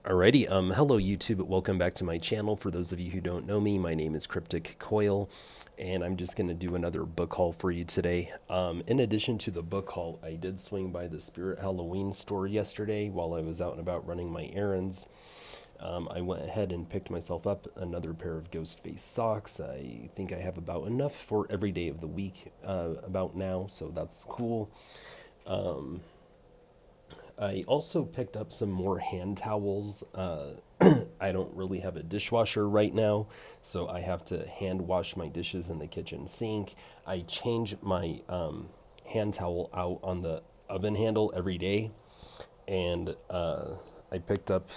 Alrighty, hello YouTube, welcome back to my channel. For those of you who don't know me, my name is Cryptic Coil, and I'm just going to do another book haul for you today. In addition to the book haul, I did swing by the Spirit Halloween store yesterday while I was out and about running my errands. I went ahead and picked myself up another pair of Ghostface socks. I think I have about enough for every day of the week about now, so that's cool. I also picked up some more hand towels. I don't really have a dishwasher right now, so I have to hand wash my dishes in the kitchen sink. I change my hand towel out on the oven handle every day, and I picked up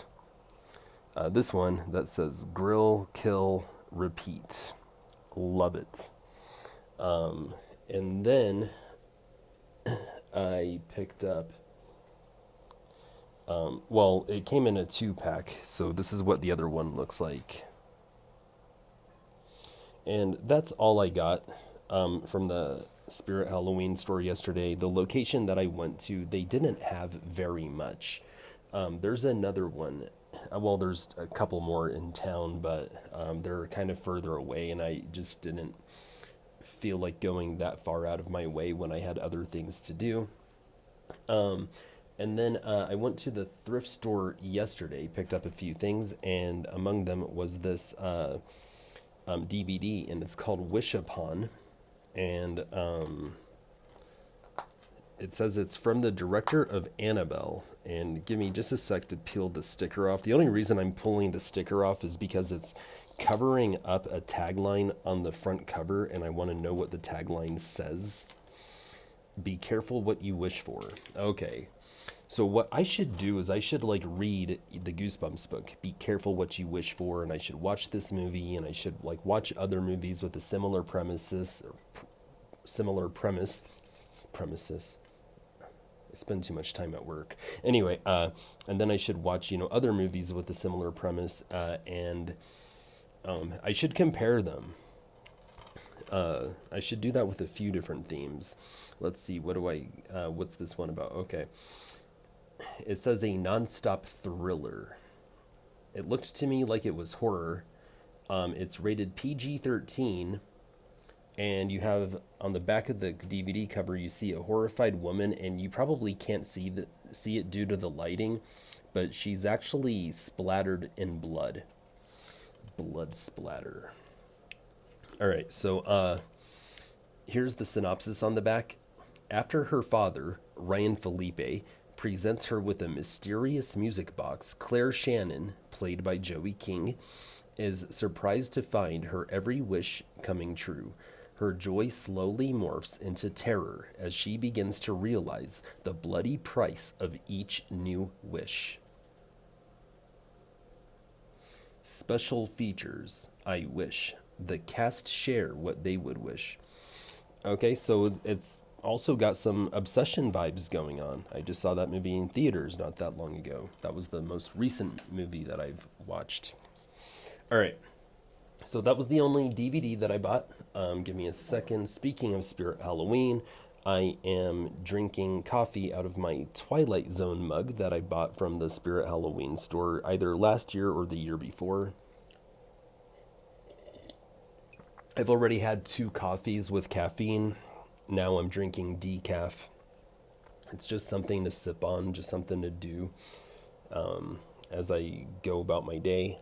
this one that says Grill, Kill, Repeat. Love it. And then I picked up well, it came in a 2-pack, so this is what the other one looks like. And that's all I got from the Spirit Halloween store yesterday. The location that I went to, they didn't have very much. There's another one. Well, there's a couple more in town, but they're kind of further away, and I just didn't feel like going that far out of my way when I had other things to do. And then I went to the thrift store yesterday, picked up a few things, and among them was this DVD, and it's called Wish Upon. And it says it's from the director of Annabelle. And give me just a sec to peel the sticker off. The only reason I'm pulling the sticker off is because it's covering up a tagline on the front cover, and I want to know what the tagline says. Be careful what you wish for. Okay. So what I should do is I should like read the Goosebumps book, Be Careful What You Wish For, and I should watch this movie, and I should like watch other movies with a similar premises, or similar premises. I spend too much time at work. Anyway, and then I should watch, other movies with a similar premise, and I should compare them. I should do that with a few different themes. Let's see, what's this one about? Okay. It says a nonstop thriller. It looked to me like it was horror. It's rated PG-13, and you have on the back of the DVD cover, you see a horrified woman, and you probably can't see it due to the lighting, but she's actually splattered in blood. Blood splatter. All right, so here's the synopsis on the back. After her father, Ryan Felipe, presents her with a mysterious music box, Claire Shannon, played by Joey King, is surprised to find her every wish coming true. Her joy slowly morphs into terror as she begins to realize the bloody price of each new wish. Special features. I wish. The cast share what they would wish. Okay, so it's also got some Obsession vibes going on. I just saw that movie in theaters not that long ago. That was the most recent movie that I've watched. All right. So that was the only DVD that I bought. Give me a second. Speaking of Spirit Halloween, I am drinking coffee out of my Twilight Zone mug that I bought from the Spirit Halloween store either last year or the year before. I've already had 2 coffees with caffeine. Now I'm drinking decaf. It's just something to sip on, just something to do as I go about my day.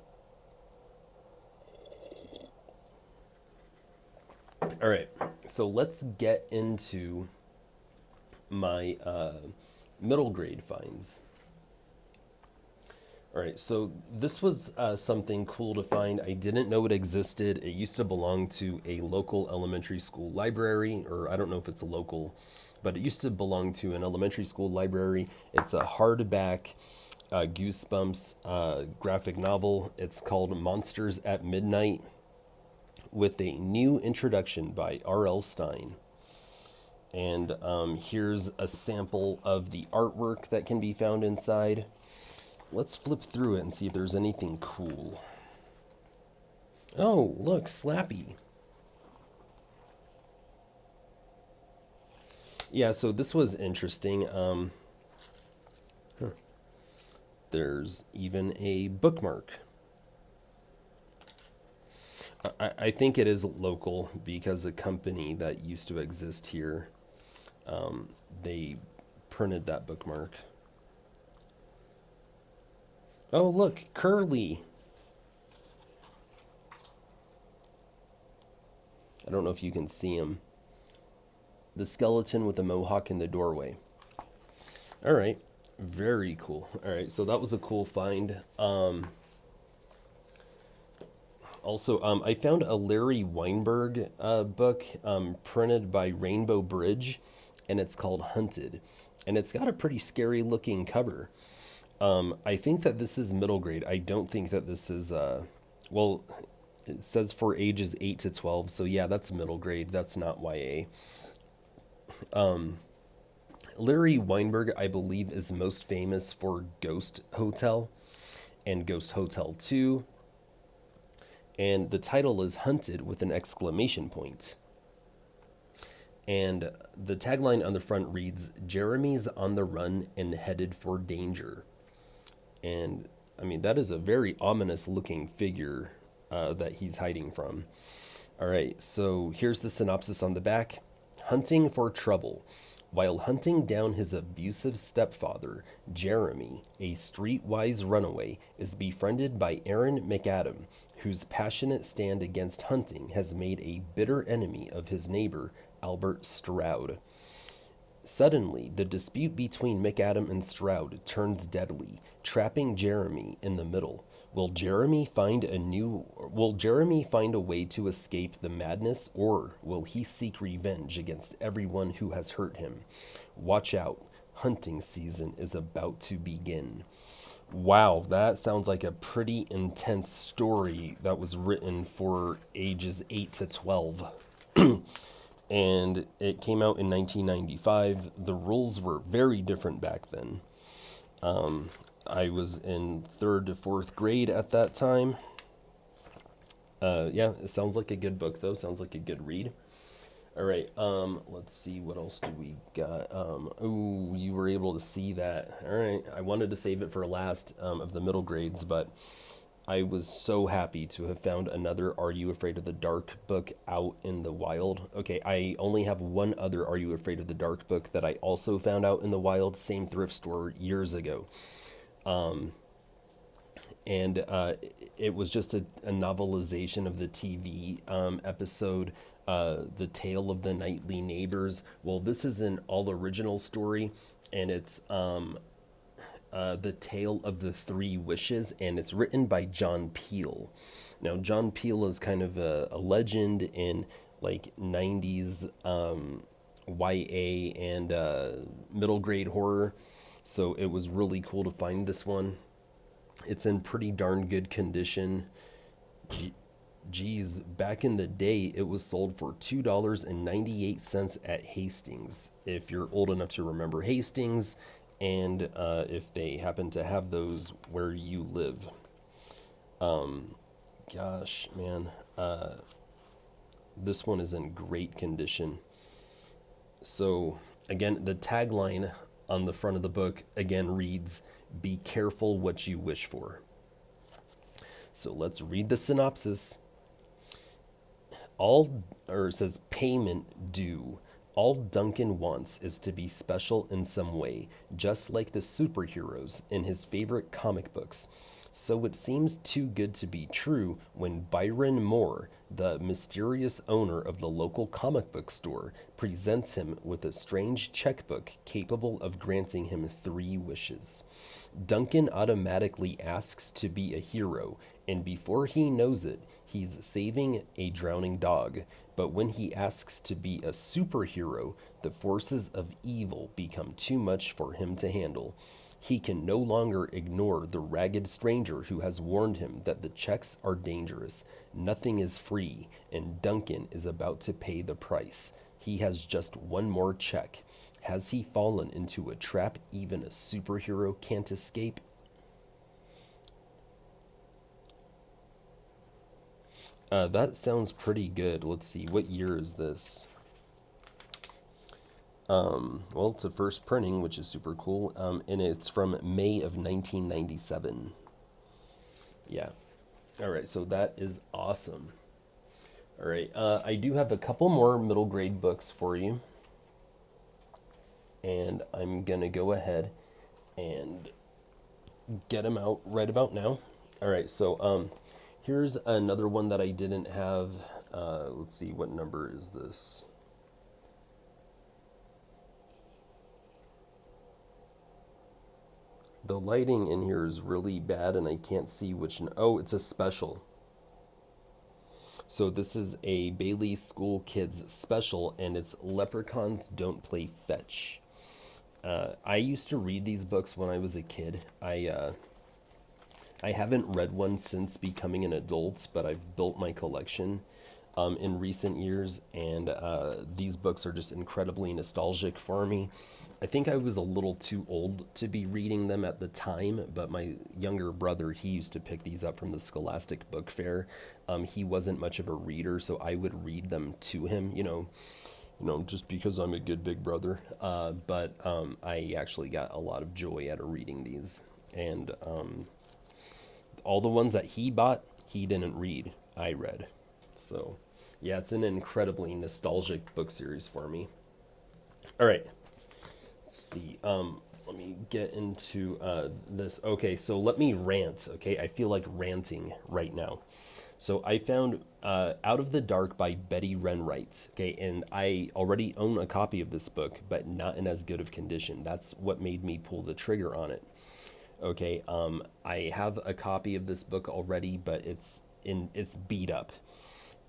All right, so let's get into my middle grade finds. All right, so this was something cool to find. I didn't know it existed. It used to belong to a local elementary school library, or I don't know if it's a local, but it used to belong to an elementary school library. It's a hardback Goosebumps graphic novel. It's called Monsters at Midnight, with a new introduction by R.L. Stine. And here's a sample of the artwork that can be found inside. Let's flip through it and see if there's anything cool. Oh, look, Slappy. Yeah, so this was interesting. There's even a bookmark. I think it is local because a company that used to exist here, they printed that bookmark. Oh, look, Curly. I don't know if you can see him. The skeleton with the mohawk in the doorway. All right. Very cool. All right. So that was a cool find. Also, I found a Larry Weinberg book printed by Rainbow Bridge, and it's called Hunted. And it's got a pretty scary looking cover. I think that this is middle grade. I don't think that this is, well, it says for ages 8 to 12. So yeah, that's middle grade. That's not YA. Larry Weinberg, I believe, is most famous for Ghost Hotel and Ghost Hotel 2. And the title is Hunted with an exclamation point. And the tagline on the front reads, Jeremy's on the run and headed for danger. And I mean, that is a very ominous looking figure that he's hiding from. All right, so here's the synopsis on the back. Hunting for trouble. While hunting down his abusive stepfather, Jeremy, a streetwise runaway, is befriended by Aaron McAdam, whose passionate stand against hunting has made a bitter enemy of his neighbor, Albert Stroud. Suddenly, the dispute between McAdam and Stroud turns deadly, trapping Jeremy in the middle. Will Jeremy find a way to escape the madness, or will he seek revenge against everyone who has hurt him? Watch out. Hunting season is about to begin. Wow, that sounds like a pretty intense story that was written for ages 8 to 12. And it came out in 1995. The rules were very different back then. I was in 3rd to 4th grade at that time. Yeah, it sounds like a good book, though. Sounds like a good read. All right, let's see, what else do we got? Oh, you were able to see that. All right, I wanted to save it for last of the middle grades, but I was so happy to have found another Are You Afraid of the Dark book out in the wild. Okay, I only have one other Are You Afraid of the Dark book that I also found out in the wild, same thrift store years ago. And it was just a novelization of the TV episode, The Tale of the Nightly Neighbors. Well, this is an all original story, and it's The Tale of the Three Wishes, and it's written by John Peel. Now, John Peel is kind of a legend in like 90s YA and middle grade horror. So it was really cool to find this one. It's in pretty darn good condition. Geez, back in the day, it was sold for $2.98 at Hastings. If you're old enough to remember Hastings, and if they happen to have those where you live. Gosh, man, this one is in great condition. So, again, the tagline on the front of the book again reads, Be careful what you wish for. So let's read the synopsis. It says payment due. All Duncan wants is to be special in some way, just like the superheroes in his favorite comic books. So it seems too good to be true when Byron Moore, the mysterious owner of the local comic book store, presents him with a strange checkbook capable of granting him 3 wishes. Duncan automatically asks to be a hero, and before he knows it, he's saving a drowning dog. But when he asks to be a superhero, the forces of evil become too much for him to handle. He can no longer ignore the ragged stranger who has warned him that the checks are dangerous. Nothing is free, and Duncan is about to pay the price. He has just one more check. Has he fallen into a trap even a superhero can't escape? That sounds pretty good. Let's see, what year is this? Well, it's a first printing, which is super cool, and it's from May of 1997. Yeah. All right, so that is awesome. All right, I do have a couple more middle grade books for you, and I'm gonna go ahead and get them out right about now. All right, so here's another one that I didn't have. Let's see, what number is this? The lighting in here is really bad, and I can't see which. Oh, it's a special. So this is a Bailey School Kids special, and it's Leprechauns Don't Play Fetch. I used to read these books when I was a kid. I haven't read one since becoming an adult, but I've built my collection in recent years, and these books are just incredibly nostalgic for me. I think I was a little too old to be reading them at the time, but my younger brother, he used to pick these up from the Scholastic Book Fair. He wasn't much of a reader, so I would read them to him, just because I'm a good big brother. But I actually got a lot of joy out of reading these. And all the ones that he bought, he didn't read. I read. So, yeah, it's an incredibly nostalgic book series for me. All right. Let's see. Let me get into this. Okay, so let me rant. Okay, I feel like ranting right now. So I found Out of the Dark by Betty Renwright. Okay, and I already own a copy of this book, but not in as good of condition. That's what made me pull the trigger on it. Okay, I have a copy of this book already, but it's beat up.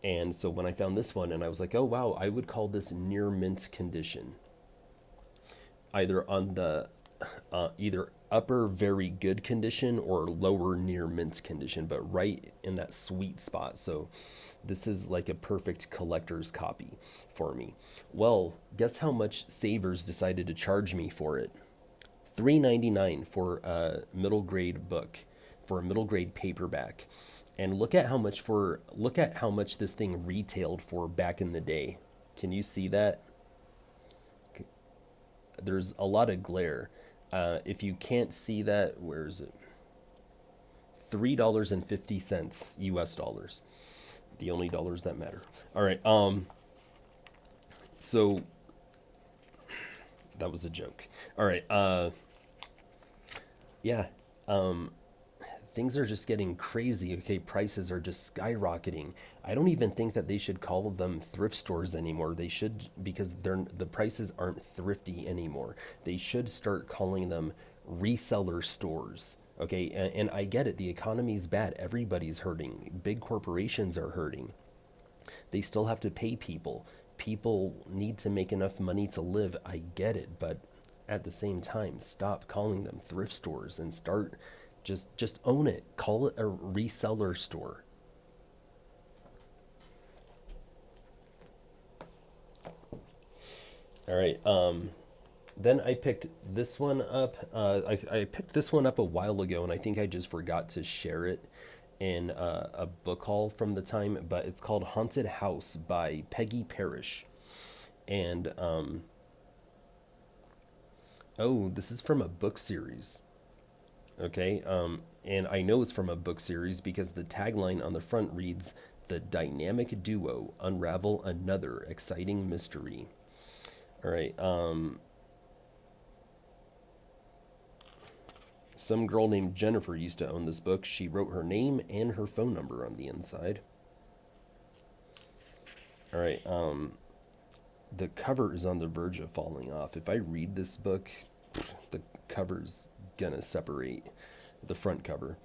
And so when I found this one, and I was like, oh wow, I would call this near mint condition, either on the either upper very good condition or lower near mint condition, but right in that sweet spot. So this is like a perfect collector's copy for me. Well, guess how much Savers decided to charge me for it? $3.99 for a middle grade book, for a middle grade paperback. And look at how much this thing retailed for back in the day. Can you see that? There's a lot of glare. If you can't see that, where is it? $3.50 US dollars. The only dollars that matter. All right. So that was a joke. All right. Yeah. Things are just getting crazy. Okay, prices are just skyrocketing. I don't even think that they should call them thrift stores anymore. They should, because the prices aren't thrifty anymore. They should start calling them reseller stores. Okay, and I get it. The economy's bad. Everybody's hurting. Big corporations are hurting. They still have to pay people. People need to make enough money to live. I get it, but at the same time, stop calling them thrift stores and start just own it. Call it a reseller store. All right. Then I picked this one up. I picked this one up a while ago, and I think I just forgot to share it in a book haul from the time. But it's called Haunted House by Peggy Parrish, and oh, this is from a book series. Okay, and I know it's from a book series because the tagline on the front reads, "The dynamic duo unravel another exciting mystery." All right. Some girl named Jennifer used to own this book. She wrote her name and her phone number on the inside. All right. The cover is on the verge of falling off. If I read this book, the cover's gonna separate, the front cover.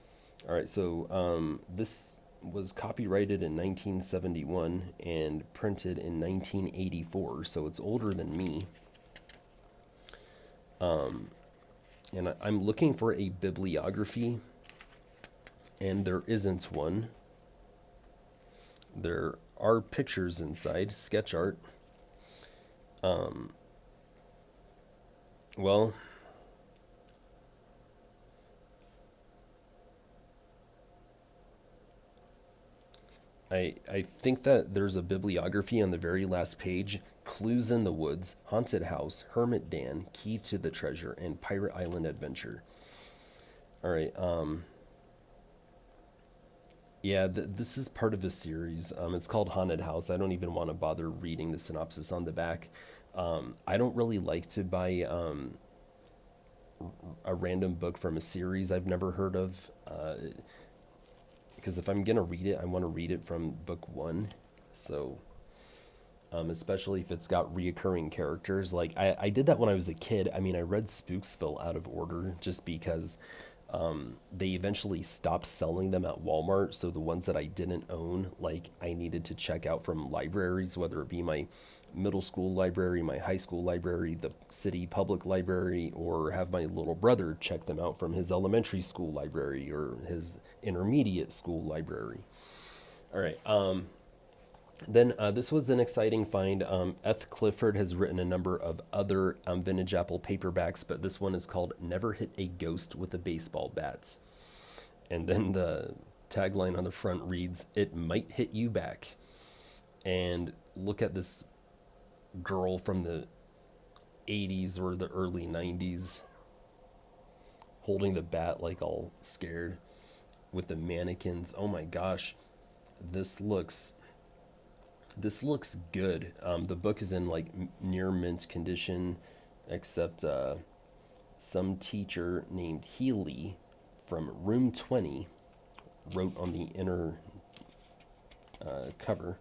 All right. So this was copyrighted in 1971 and printed in 1984, so it's older than me. And I'm looking for a bibliography, and there isn't one. There are pictures inside, sketch art. Well, I think that there's a bibliography on the very last page. Clues in the Woods, Haunted House, Hermit Dan, Key to the Treasure, and Pirate Island Adventure. All right. Yeah, this is part of a series. It's called Haunted House. I don't even want to bother reading the synopsis on the back. I don't really like to buy a random book from a series I've never heard of, because if I'm gonna read it, I want to read it from book one. So, especially if it's got reoccurring characters. Like I did that when I was a kid. I mean, I read Spooksville out of order just because they eventually stopped selling them at Walmart. So the ones that I didn't own, like I needed to check out from libraries, whether it be my middle school library, my high school library, the city public library, or have my little brother check them out from his elementary school library or his intermediate school library. All right. Then this was an exciting find. F. Clifford has written a number of other Vintage Apple paperbacks, but this one is called Never Hit a Ghost with a Baseball Bat. And then the tagline on the front reads, It might hit you back. And look at this girl from the 80s or the early 90s holding the bat like all scared with the mannequins. Oh my gosh. This looks good. The book is in like near mint condition, except some teacher named Healy from Room 20 wrote on the inner cover.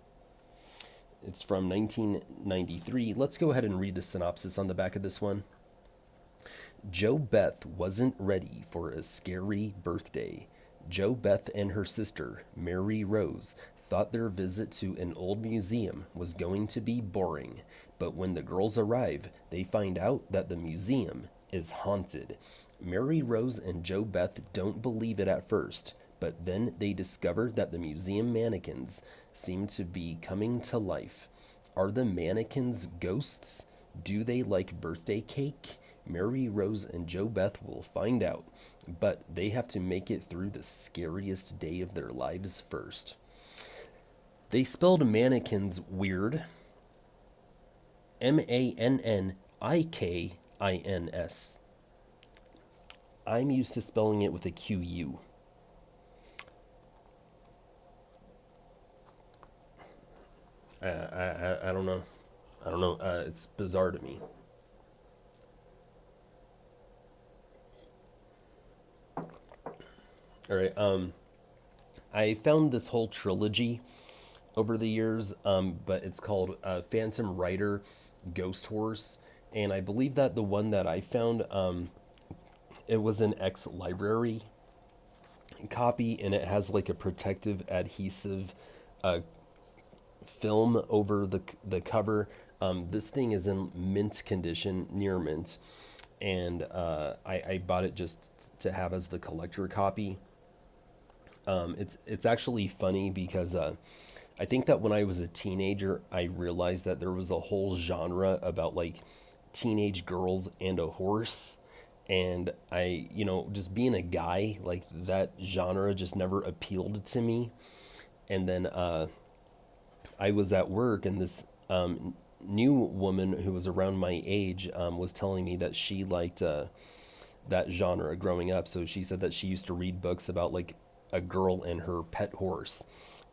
It's from 1993. Let's go ahead and read the synopsis on the back of this one. Jo Beth wasn't ready for a scary birthday. Jo Beth and her sister, Mary Rose, thought their visit to an old museum was going to be boring, but when the girls arrive, they find out that the museum is haunted. Mary Rose and Jo Beth don't believe it at first, but then they discover that the museum mannequins seem to be coming to life. Are the mannequins ghosts? Do they like birthday cake? Mary Rose and Jo Beth will find out, but they have to make it through the scariest day of their lives first. They spelled mannequins weird. Mannikins. I'm used to spelling it with a QU. I don't know. I don't know. It's bizarre to me. All right. I found this whole trilogy over the years, but it's called Phantom Rider, Ghost Horse, and I believe that the one that I found, it was an ex-library copy, and it has like a protective adhesive film over the cover. This thing is in mint condition, near mint, and I bought it just to have as the collector copy. It's actually funny because I think that when I was a teenager, I realized that there was a whole genre about like teenage girls and a horse. And just being a guy, like that genre just never appealed to me. And then I was at work, and this new woman who was around my age was telling me that she liked that genre growing up. So she said that she used to read books about like a girl and her pet horse.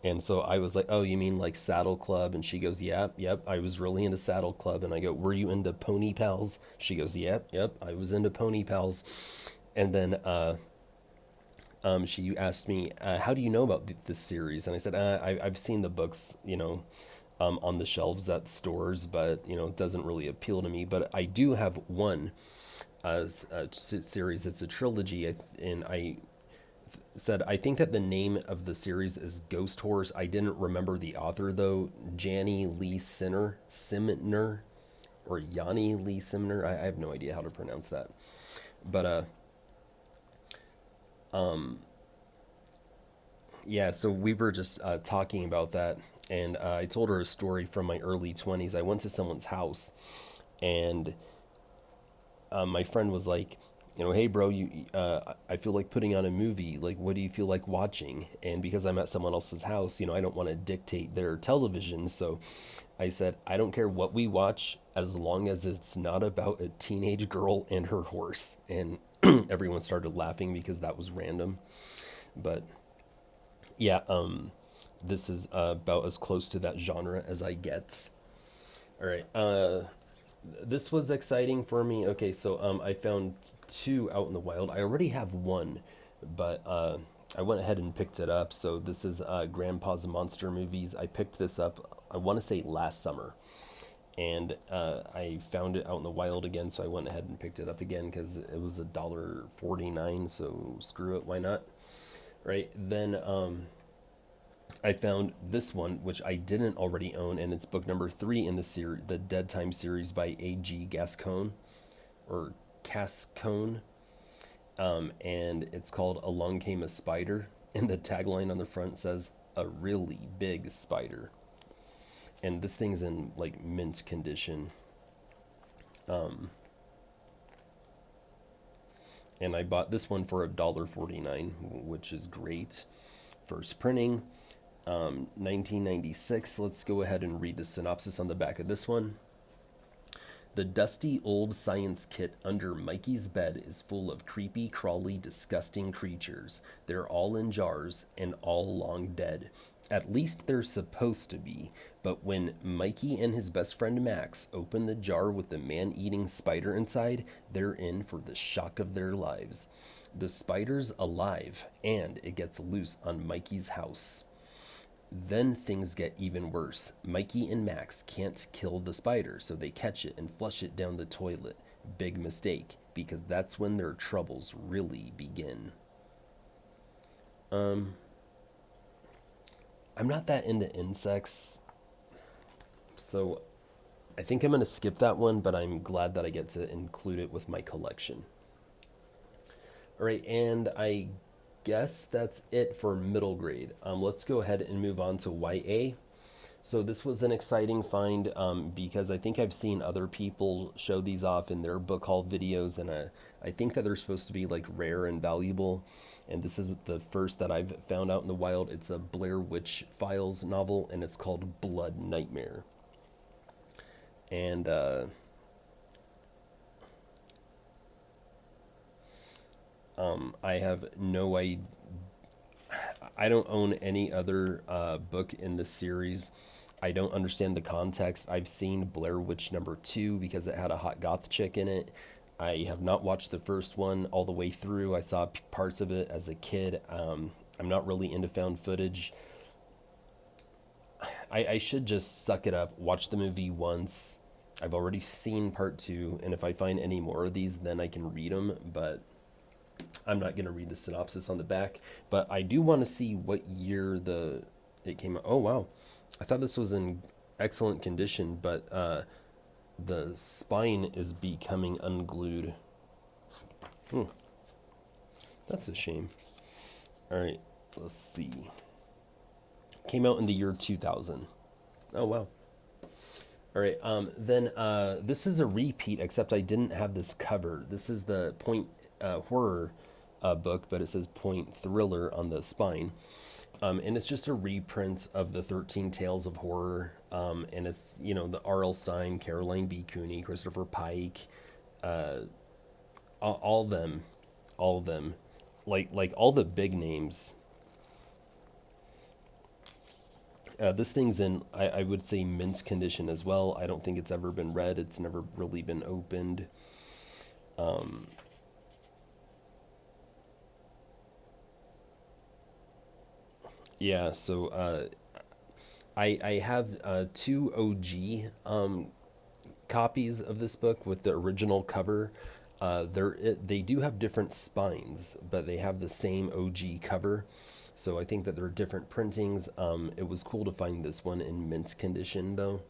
And so I was like, oh, you mean like Saddle Club? And she goes, yep, I was really into Saddle Club. And I go, were you into Pony Pals? She goes, yep, I was into Pony Pals. And then she asked me, how do you know about this series? And I said, I've seen the books, on the shelves at stores, but, it doesn't really appeal to me. But I do have one series. It's a trilogy, and I said, I think that the name of the series is Ghost Horse. I didn't remember the author, though. Jani Lee Simner, or Yanni Lee Simner. I have no idea how to pronounce that. But, yeah, so we were just talking about that, and I told her a story from my early 20s. I went to someone's house, and my friend was like, hey, bro, I feel like putting on a movie. Like, what do you feel like watching? And because I'm at someone else's house, I don't want to dictate their television. So I said, I don't care what we watch as long as it's not about a teenage girl and her horse. And everyone started laughing because that was random. But yeah, this is about as close to that genre as I get. All right. This was exciting for me. Okay, so I found two out in the wild. I already have one, but I went ahead and picked it up. So this is Grandpa's Monster Movies. I picked this up, I want to say last summer, and I found it out in the wild again. So I went ahead and picked it up again because it was $1.49. So screw it, why not? Right then, I found this one, which I didn't already own, and it's book number 3 in the series, the Dead Time series by A.G. Gascon, or Cascone, and it's called Along Came a Spider, and the tagline on the front says, "A really big spider." And this thing's in like mint condition. And I bought this one for $1.49, which is great. First printing, 1996. Let's go ahead and read the synopsis on the back of this one. The dusty old science kit under Mikey's bed is full of creepy, crawly, disgusting creatures. They're all in jars and all long dead. At least they're supposed to be. But when Mikey and his best friend Max open the jar with the man-eating spider inside, they're in for the shock of their lives. The spider's alive, and it gets loose on Mikey's house. Then things get even worse. Mikey and Max can't kill the spider, so they catch it and flush it down the toilet. Big mistake, because that's when their troubles really begin. I'm not that into insects, so I think I'm going to skip that one, but I'm glad that I get to include it with my collection. All right, and I guess that's it for middle grade. Let's go ahead and move on to YA. So this was an exciting find because I think I've seen other people show these off in their book haul videos, and I think that they're supposed to be like rare and valuable. And this is the first that I've found out in the wild. It's a Blair Witch Files novel, and it's called Blood Nightmare. And I have no idea. I don't own any other book in this series. I don't understand the context. I've seen Blair Witch number 2 because it had a hot goth chick in it. I have not watched the first one all the way through. I saw parts of it as a kid. I'm not really into found footage. I should just suck it up, watch the movie once. I've already seen part 2, and if I find any more of these, then I can read them, but I'm not going to read the synopsis on the back. But I do want to see what year it came out. Oh, wow. I thought this was in excellent condition, but the spine is becoming unglued. That's a shame. All right, let's see. Came out in the year 2000. Oh, wow. All right, then this is a repeat, except I didn't have this cover. This is the Point horror book, but it says Point Thriller on the spine. And it's just a reprint of the 13 Tales of Horror. And it's, the R.L. Stine, Caroline B. Cooney, Christopher Pike, all of them, like all the big names. This thing's in, I would say, mint condition as well. I don't think it's ever been read. It's never really been opened. Yeah, so I have two OG copies of this book with the original cover. They do have different spines, but they have the same OG cover. So I think that they're different printings. It was cool to find this one in mint condition, though.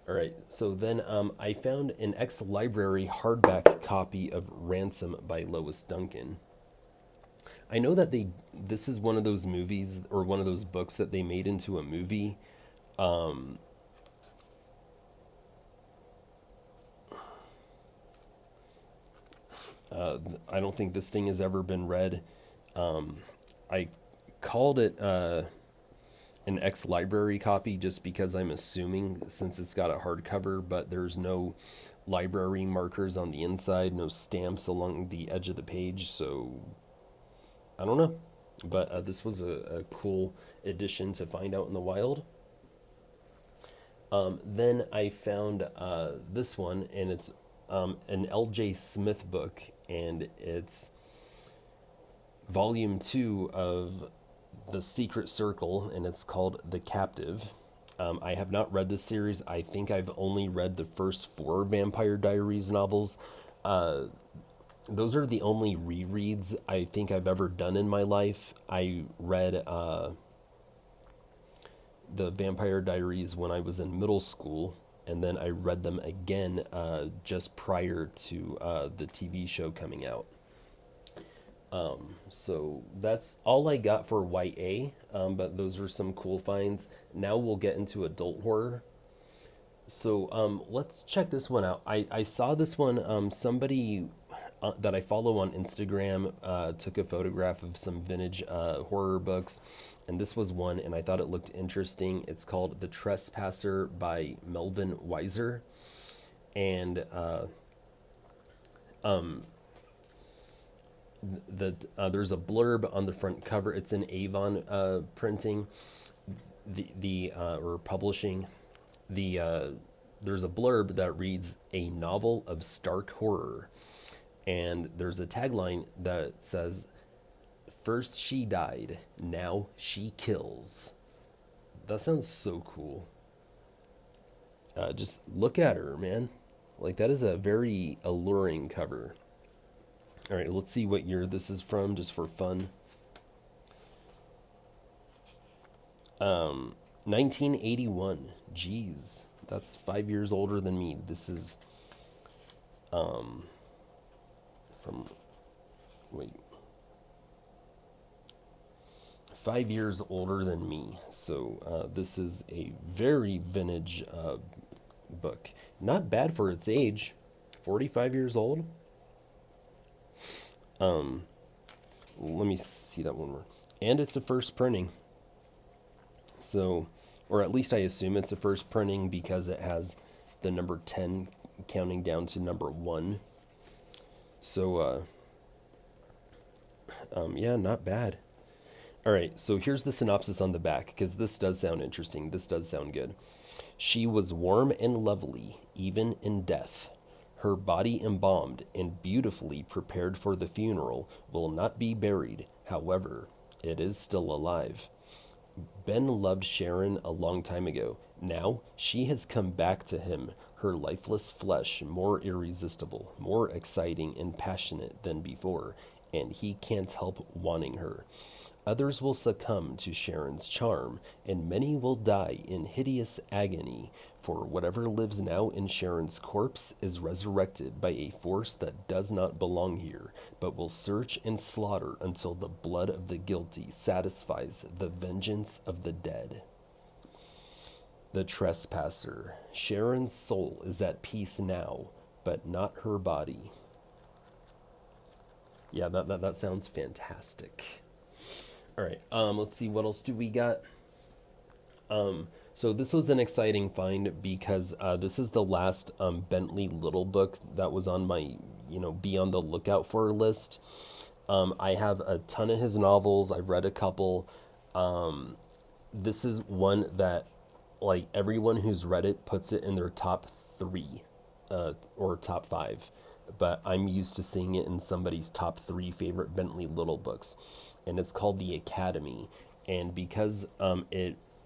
All right, so then I found an ex-library hardback copy of Ransom by Lois Duncan. I know that this is one of those movies or one of those books that they made into a movie. I don't think this thing has ever been read. I called it an ex-library copy just because I'm assuming since it's got a hardcover, but there's no library markers on the inside, no stamps along the edge of the page, so I don't know. But this was a cool addition to find out in the wild. Then I found this one, and it's an L.J. Smith book, and it's volume 2 of The Secret Circle, and it's called The Captive. I have not read this series. I think I've only read the first 4 Vampire Diaries novels. Those are the only rereads I think I've ever done in my life. I read the Vampire Diaries when I was in middle school, and then I read them again just prior to the TV show coming out. So that's all I got for YA, but those are some cool finds. Now we'll get into adult horror. So let's check this one out. I saw this one, somebody that I follow on Instagram took a photograph of some vintage horror books, and this was one, and I thought it looked interesting. It's called The Trespasser by Melvin Weiser, and there's a blurb on the front cover. It's in Avon printing, or publishing. There's a blurb that reads a novel of stark horror, and there's a tagline that says, "First she died, now she kills." That sounds so cool. Just look at her, man. Like, that is a very alluring cover. All right, let's see what year this is from, just for fun. 1981. Jeez, that's 5 years older than me. This is from, wait, 5 years older than me. So this is a very vintage book. Not bad for its age. 45 years old. Let me see that one more. And it's a first printing. So, or at least I assume it's a first printing because it has the number 10 counting down to number 1. So, yeah, not bad. All right, so here's the synopsis on the back, because this does sound interesting. This does sound good. She was warm and lovely, even in death. Her body embalmed and beautifully prepared for the funeral will not be buried. However, it is still alive. Ben loved Sharon a long time ago. Now she has come back to him, her lifeless flesh more irresistible, more exciting and passionate than before, and he can't help wanting her. Others will succumb to Sharon's charm, and many will die in hideous agony, for whatever lives now in Sharon's corpse is resurrected by a force that does not belong here, but will search and slaughter until the blood of the guilty satisfies the vengeance of the dead. The Trespasser. Sharon's soul is at peace now, but not her body. Yeah, that sounds fantastic. All right, let's see, what else do we got? So this was an exciting find because this is the last Bentley Little book that was on my, be on the lookout for list. I have a ton of his novels. I've read a couple. This is one that, like, everyone who's read it puts it in their top 3 or top 5. But I'm used to seeing it in somebody's top 3 favorite Bentley Little books. And it's called The Academy. And because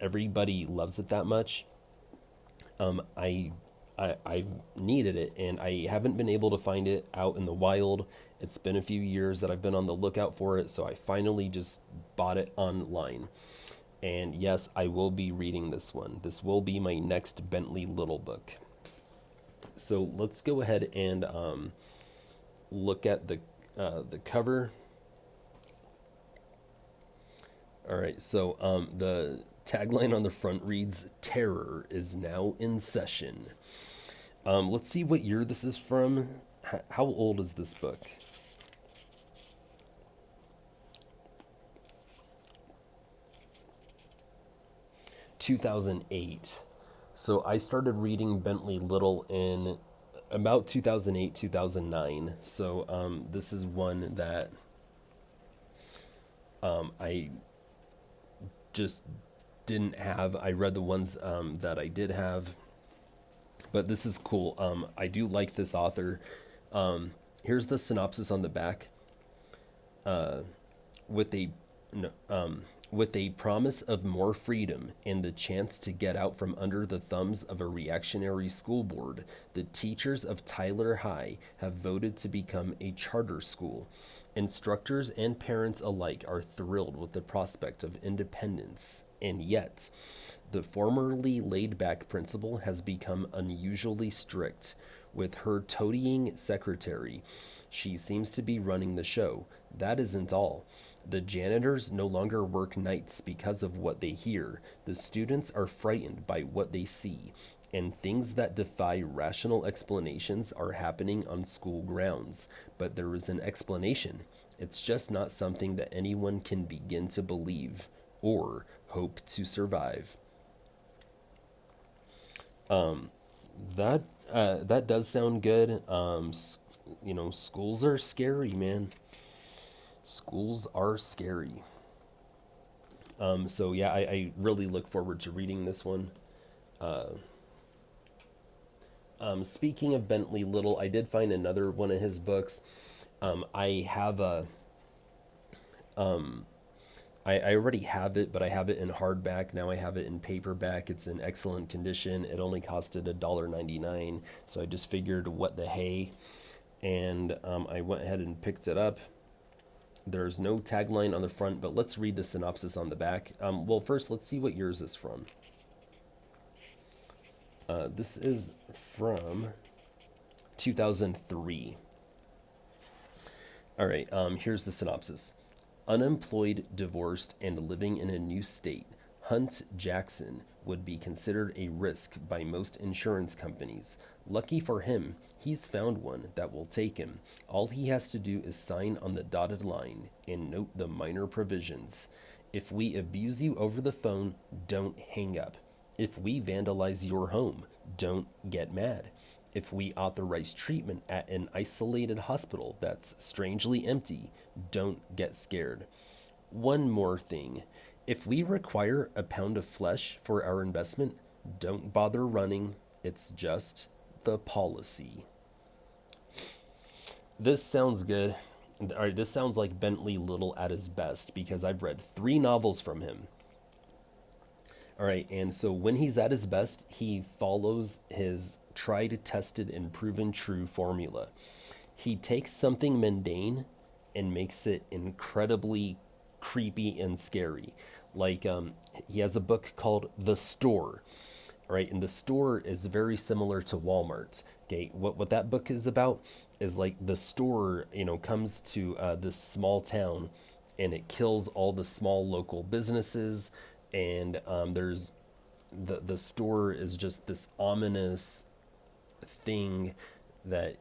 everybody loves it that much, I've needed it, and I haven't been able to find it out in the wild. It's been a few years that I've been on the lookout for it, so I finally just bought it online. And yes, I will be reading this one. This will be my next Bentley Little book. So let's go ahead and look at the cover. All right, so the tagline on the front reads, "Terror is now in session." Let's see what year this is from. How old is this book? 2008. So I started reading Bentley Little in about 2008, 2009. So this is one that I just didn't have. I read the ones that I did have, but this is cool. I do like this author. Here's the synopsis on the back. With a no, with a promise of more freedom and the chance to get out from under the thumbs of a reactionary school board, the teachers of Tyler High have voted to become a charter school. Instructors and parents alike are thrilled with the prospect of independence, and yet, the formerly laid back principal has become unusually strict. With her toadying secretary, she seems to be running the show. That isn't all. The janitors no longer work nights because of what they hear. The students are frightened by what they see. And things that defy rational explanations are happening on school grounds. But there is an explanation. It's just not something that anyone can begin to believe or hope to survive. That does sound good. Schools are scary, man. Schools are scary. So yeah, I really look forward to reading this one. Speaking of Bentley Little, I did find another one of his books. I have a I already have it, but I have it in hardback. Now I have it in paperback. It's in excellent condition. It only costed $1.99, so I just figured, what the hey, and I went ahead and picked it up. There's no tagline on the front, but let's read the synopsis on the back. Well, first, let's see what yours is from. This is from 2003. All right, here's the synopsis. Unemployed, divorced, and living in a new state, Hunt Jackson would be considered a risk by most insurance companies. Lucky for him, he's found one that will take him. All he has to do is sign on the dotted line and note the minor provisions. If we abuse you over the phone, don't hang up. If we vandalize your home, don't get mad. If we authorize treatment at an isolated hospital that's strangely empty, don't get scared. One more thing. If we require a pound of flesh for our investment, don't bother running. It's just the policy. This sounds good. All right, this sounds like Bentley Little at his best, because I've read 3 novels from him. All right, and so when he's at his best, he follows his tried, tested, and proven true formula. He takes something mundane and makes it incredibly creepy and scary. Like, he has a book called The Store, right? And The Store is very similar to Walmart. Okay, what that book is about is, like, the store, comes to this small town, and it kills all the small local businesses, and there's the store is just this ominous thing that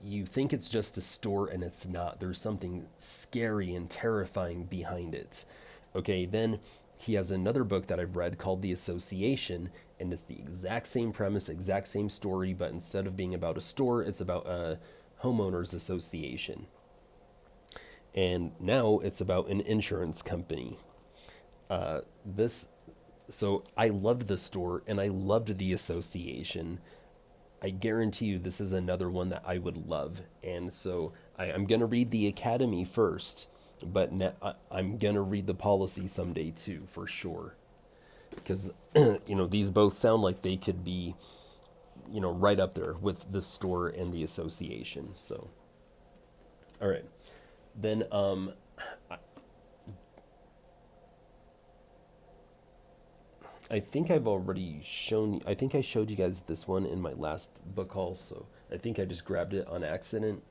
you think it's just a store, and it's not. There's something scary and terrifying behind it. Okay, then he has another book that I've read called The Association, and it's the exact same premise, exact same story, but instead of being about a store, it's about a homeowners association. And now it's about an insurance company. This So I loved the store and I loved the association. I guarantee you this is another one that I would love. And so I'm going to read the Academy first, but I'm going to read the policy someday too, for sure. Because, these both sound like they could be, right up there with the store and the association. So, all right. Then, I think I've already I think I showed you guys this one in my last book haul, so I think I just grabbed it on accident.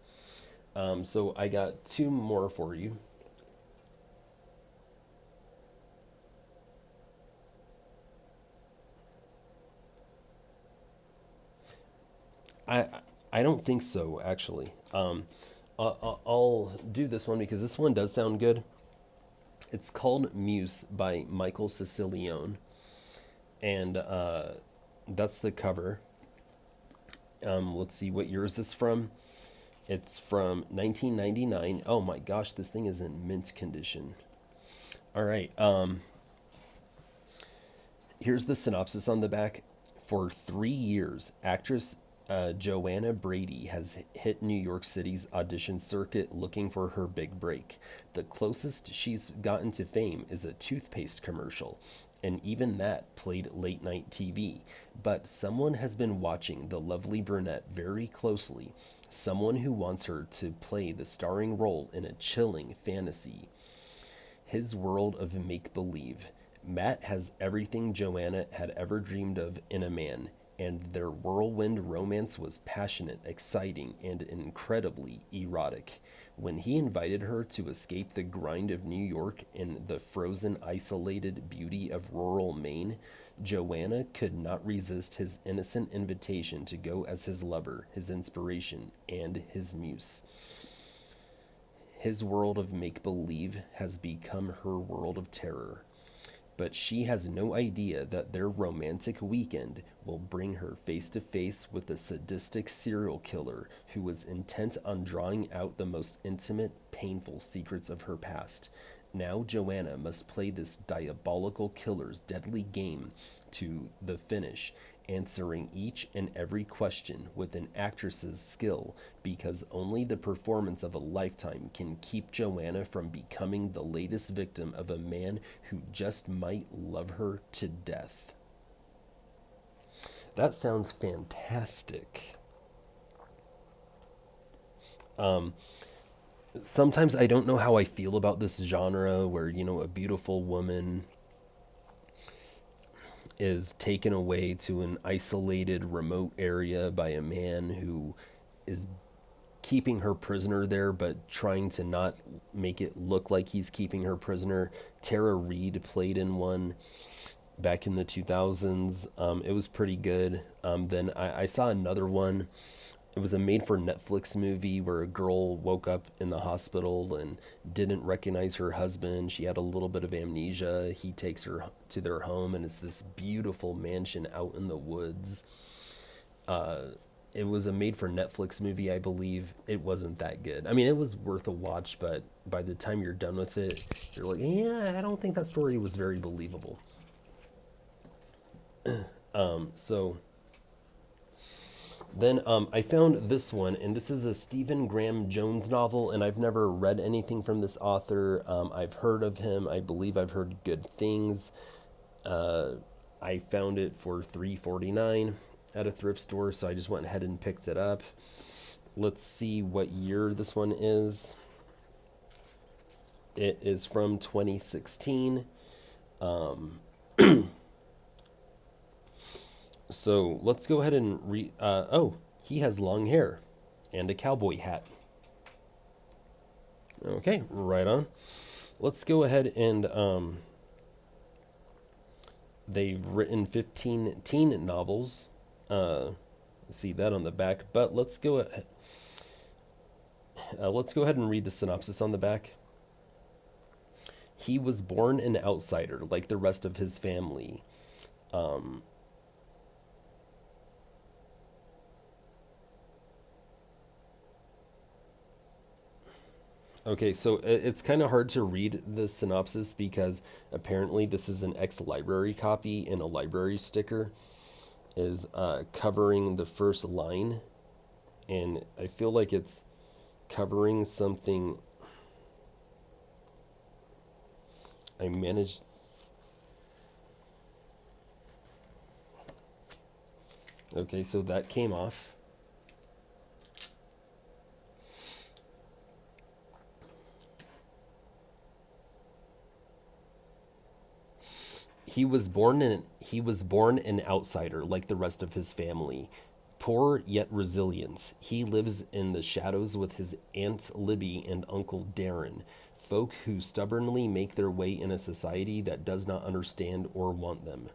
So I got 2 more for you. I I don't think so, actually. I'll do this one because this one does sound good. It's called Muse by Michael Sicilione. And that's the cover. Let's see, what year is this from? It's from 1999. Oh my gosh, this thing is in mint condition. All right. Here's the synopsis on the back. For 3 years, actress Joanna Brady has hit New York City's audition circuit looking for her big break. The closest she's gotten to fame is a toothpaste commercial, and even that played late night TV. But someone has been watching the lovely brunette very closely, someone who wants her to play the starring role in a chilling fantasy. His world of make believe. Matt has everything Joanna had ever dreamed of in a man, and their whirlwind romance was passionate, exciting, and incredibly erotic. When he invited her to escape the grind of New York and the frozen, isolated beauty of rural Maine, Joanna could not resist his innocent invitation to go as his lover, his inspiration, and his muse. His world of make believe has become her world of terror. But she has no idea that their romantic weekend will bring her face to face with a sadistic serial killer who was intent on drawing out the most intimate, painful secrets of her past. Now Joanna must play this diabolical killer's deadly game to the finish, answering each and every question with an actress's skill, because only the performance of a lifetime can keep Joanna from becoming the latest victim of a man who just might love her to death. That sounds fantastic. Sometimes I don't know how I feel about this genre where, a beautiful woman is taken away to an isolated, remote area by a man who is keeping her prisoner there, but trying to not make it look like he's keeping her prisoner. Tara Reid played in one back in the 2000s. It was pretty good. Then I saw another one. It was a made for Netflix movie where a girl woke up in the hospital and didn't recognize her husband. She had a little bit of amnesia. He takes her to their home, and it's this beautiful mansion out in the woods. It was a made for Netflix movie, I believe. It wasn't that good. I mean, it was worth a watch, but by the time you're done with it, you're like, yeah, I don't think that story was very believable. So then I found this one, and this is a Stephen Graham Jones novel, and I've never read anything from this author. I've heard of him. I believe I've heard good things. I found it for $3.49 at a thrift store, so I just went ahead and picked it up. Let's see what year this one is. It is from 2016. So let's go ahead and read. Oh, he has long hair and a cowboy hat. Okay, right on. Let's go ahead and they've written 15 teen novels. See that on the back, but let's go ahead and read the synopsis on the back. He was born an outsider like the rest of his family. Okay, so it's kind of hard to read the synopsis because apparently this is an ex-library copy, and a library sticker is covering the first line, and I feel like it's covering something. I managed. Okay, so that came off. He was born an outsider like the rest of his family. Poor yet resilient, he lives in the shadows with his Aunt Libby and Uncle Darren, folk who stubbornly make their way in a society that does not understand or want them.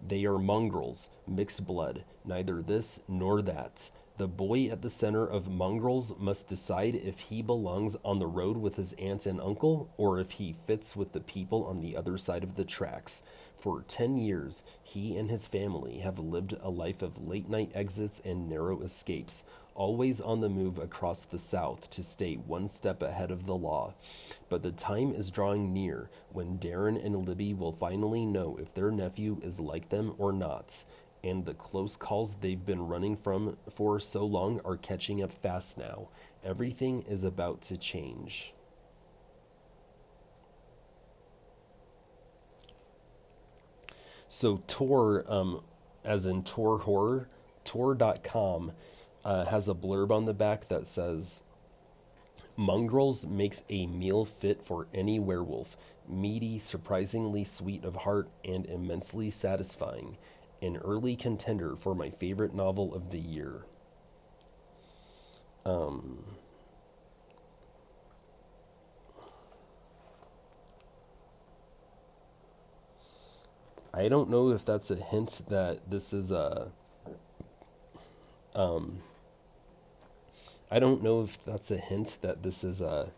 They are mongrels, mixed blood, neither this nor that. The boy at the center of Mongrels must decide if he belongs on the road with his aunt and uncle or if he fits with the people on the other side of the tracks. For 10 years, he and his family have lived a life of late night exits and narrow escapes, always on the move across the South to stay one step ahead of the law. But the time is drawing near when Darren and Libby will finally know if their nephew is like them or not. And the close calls they've been running from for so long are catching up fast now. Everything is about to change. So Tor, as in Tor Horror, Tor.com has a blurb on the back that says, Mongrels makes a meal fit for any werewolf. Meaty, surprisingly sweet of heart, and immensely satisfying. An early contender for my favorite novel of the year. I don't know if that's a hint that this is a. I don't know if that's a hint that this is a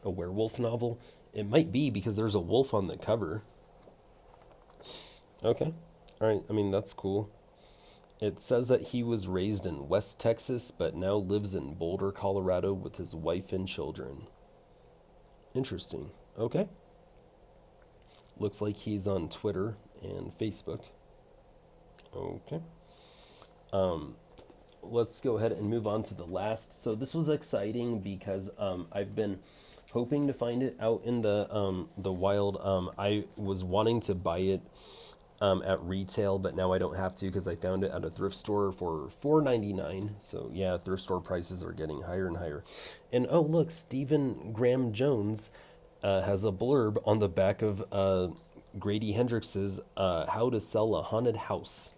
werewolf novel. It might be because there's a wolf on the cover. Okay. All right. I mean, that's cool. It says that he was raised in West Texas, but now lives in Boulder, Colorado with his wife and children. Interesting. Okay. Looks like he's on Twitter and Facebook. Okay. Let's go ahead and move on to the last. So this was exciting because I've been hoping to find it out in the wild. I was wanting to buy it at retail, but now I don't have to because I found it at a thrift store for $4.99. So yeah, thrift store prices are getting higher and higher. And oh look, Stephen Graham Jones has a blurb on the back of Grady Hendrix's How to Sell a Haunted House.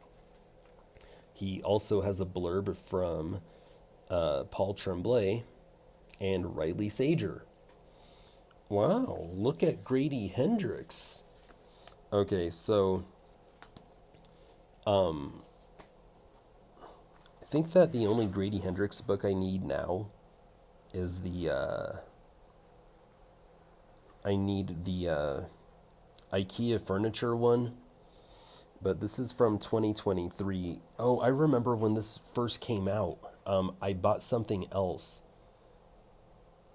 He also has a blurb from Paul Tremblay and Riley Sager. Wow, look at Grady Hendrix. Okay, so I think that the only Grady Hendrix book I need now is the I need the IKEA furniture one. But this is from 2023. Oh, I remember when this first came out. I bought something else.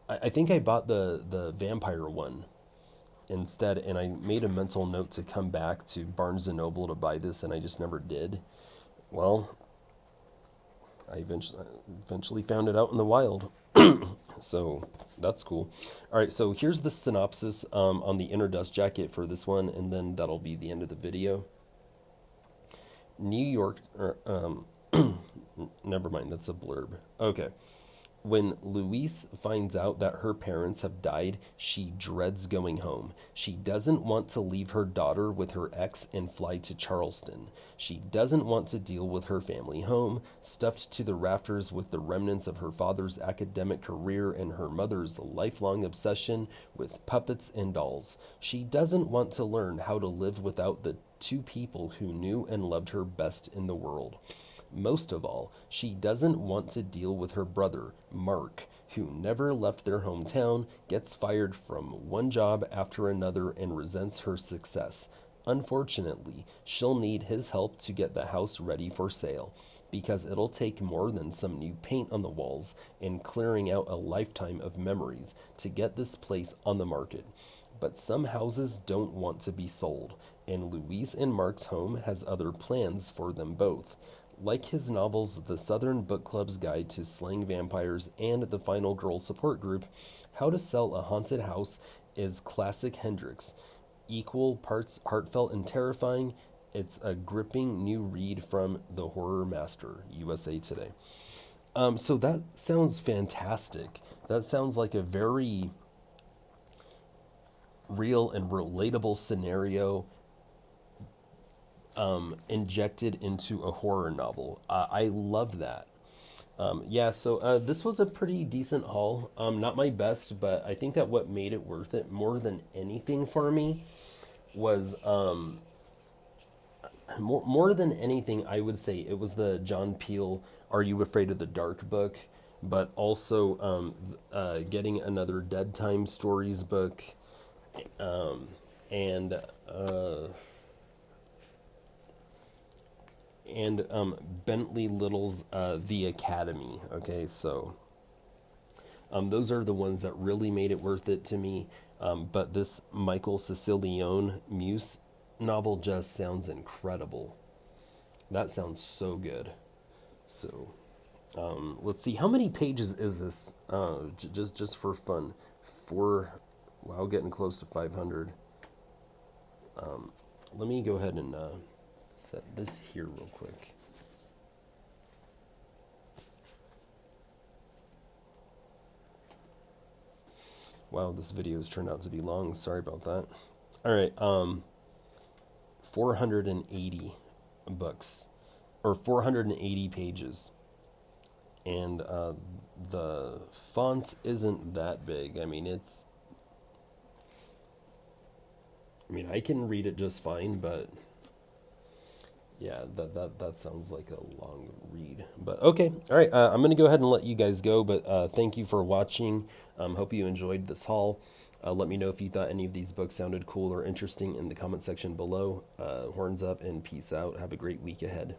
I think I bought the vampire one instead, and I made a mental note to come back to Barnes & Noble to buy this, and I just never did. Well, I eventually found it out in the wild. So that's cool. All right, so here's the synopsis on the inner dust jacket for this one, and then that'll be the end of the video. New York, never mind, that's a blurb. Okay. When Louise finds out that her parents have died, she dreads going home. She doesn't want to leave her daughter with her ex and fly to Charleston. She doesn't want to deal with her family home, stuffed to the rafters with the remnants of her father's academic career and her mother's lifelong obsession with puppets and dolls. She doesn't want to learn how to live without the two people who knew and loved her best in the world. Most of all, she doesn't want to deal with her brother, Mark, who never left their hometown, gets fired from one job after another, and resents her success. Unfortunately, she'll need his help to get the house ready for sale, because it'll take more than some new paint on the walls and clearing out a lifetime of memories to get this place on the market. But some houses don't want to be sold, and Louise and Mark's home has other plans for them both. Like his novels The Southern Book Club's Guide to Slaying Vampires and The Final Girl Support Group, How to Sell a Haunted House is classic Hendrix. Equal parts heartfelt and terrifying, it's a gripping new read from the horror master, USA Today. So that sounds fantastic. That sounds like a very real and relatable scenario injected into a horror novel. I love that. Yeah, so this was a pretty decent haul. Not my best, but I think that what made it worth it more than anything for me was more than anything, I would say it was the John Peel Are You Afraid of the Dark book, but also getting another Dead Time Stories book, and Bentley Little's The Academy. Okay, so those are the ones that really made it worth it to me. But this Michael Sicilione Muse novel just sounds incredible. That sounds so good. So let's see, how many pages is this? Just for fun, wow, getting close to 500. Let me go ahead and set this here real quick. Wow, this video has turned out to be long. Sorry about that. All right, 480 books, or 480 pages. And the font isn't that big. I mean, I can read it just fine, but yeah, that sounds like a long read. But okay, all right, I'm going to go ahead and let you guys go, but thank you for watching. Hope you enjoyed this haul. Let me know if you thought any of these books sounded cool or interesting in the comment section below. Horns up and peace out. Have a great week ahead.